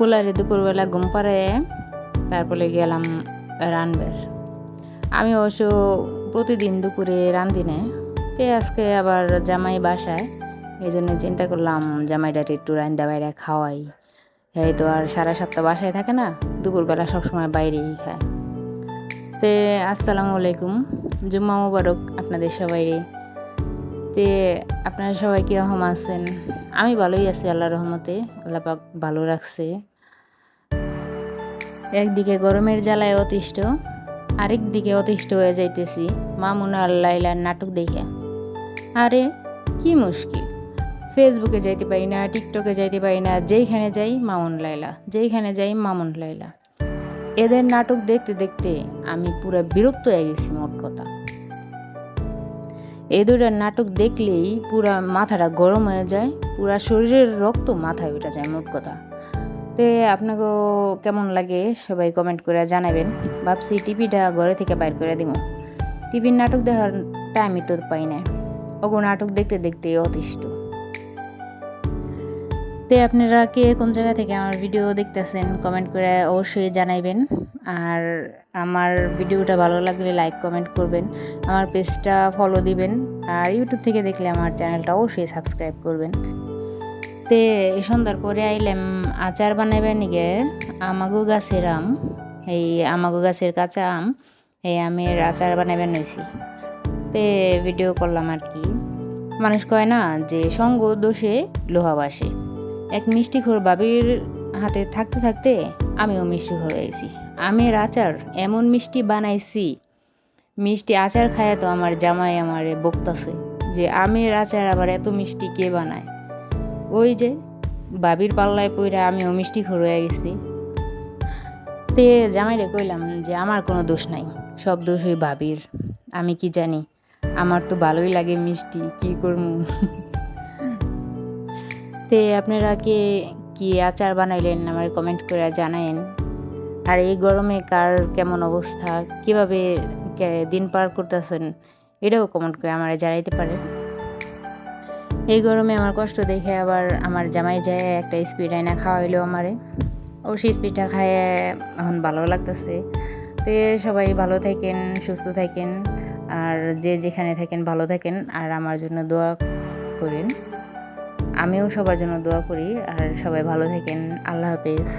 পোলারে দুপুরবেলা ঘুম পাড়ায় তারপরে গেলাম রানবের। আমি অবশ্য প্রতিদিন দুপুরে রান্ধি না, তো আজকে আবার জামাই বাসায়, এই জন্য চিন্তা করলাম জামাইটাকে একটু রান্দা বাইরে খাওয়াই। এই তো আর 7:30 বাসায় থাকে না, দুপুরবেলা সবসময় বাইরেই খায়। তে আসসালামু আলাইকুম, জুম্মা মুবারক আপনাদের সবাই। তে আপনারা সবাই কীরকম আছেন? আমি ভালোই আছি, আল্লাহর রহমতে। আল্লাহ পাক ভালো রাখছে। একদিকে গরমের জ্বালায় অতিষ্ঠ, আরেক দিকে অতিষ্ঠ হয়ে যাইতেছি মামুন আর লাইলার নাটক দেখে। আরে কি মুশকিল, ফেসবুকে যাইতে পারি না, টিকটকে যাইতে পারি না, যেইখানে যাই মামুন লাইলা, যেইখানে যাই মামুন লাইলা। এদের নাটক দেখতে দেখতে আমি পুরো বিরক্ত হয়ে গেছি। মোট কথা, এই দুটার নাটক দেখলেই পুরা মাথাটা গরম হয়ে যায়, পুরা শরীরের রক্ত মাথায় উঠে যায়। মোট কথা, তে আপনাকেও কেমন লাগে সবাই কমেন্ট করে জানাবেন। ভাবছি টিভিটা ঘরে থেকে বাইর করে দিব, টিভির নাটক দেখার টাইমই তো পাই না, ওগো নাটক দেখতে দেখতে অতিষ্ঠ। তে আপনারা কে কোন জায়গা থেকে আমার ভিডিও দেখতেছেন কমেন্ট করে অবশ্যই জানাইবেন। আর আমার ভিডিওটা ভালো লাগলে লাইক কমেন্ট করবেন, আমার পেজটা ফলো দিবেন, আর ইউটিউব থেকে দেখলে আমার চ্যানেলটা অবশ্যই সাবস্ক্রাইব করবেন। তে এই সন্ধ্যার পরে আইলাম আচার বানাইবেন নিগে। আমাগো গাছের আম, এই আমাগো গাছের কাঁচা আম, এই আমের আচার বানাইবেন হয়েছি। তে ভিডিও করলাম আর কি। মানুষ কয় না যে সঙ্গ দোষে লোহা বাসে। এক মিষ্টিখোর বাবির হাতে থাকতে থাকতে আমিও মিষ্টিখোর হয়েছি। আমের আচার এমন মিষ্টি বানাইছি, মিষ্টি আচার খায় তো আমার জামাই আমারে বকতাছে যে আমের আচার আবার এত মিষ্টি কে বানায়। ওই যে বাবির পাল্লায় পইরা আমিও মিষ্টিখোর হয়ে গেছি। তে জামাইরে কইলাম যে আমার কোনো দোষ নাই, সব দোষ ওই বাবির। আমি কি জানি, আমার তো ভালোই লাগে মিষ্টি, কি করবো। তে আপনারা কে কি আচার বানাইলেন আমার কমেন্ট করে জানায়েন। আর এই গরমে কার কেমন অবস্থা, কিভাবে দিন পার করতেছেন, এটাও কমেন্ট করে আমার জানাইতে পারেন। এই গরমে আমার কষ্ট দেখে আবার আমার জামাই যায় একটা স্পিড আইনা খাওয়াইলো আমারে, অবশ্যই স্পিডটা খায় এখন ভালো লাগতেছে। তো সবাই ভালো থাকেন, সুস্থ থাকেন, আর যে যেখানে থাকেন ভালো থাকেন, আর আমার জন্য দোয়া করেন। আমিও সবার জন্য দোয়া করি, আর সবাই ভালো থাকেন। আল্লাহ হাফেজ।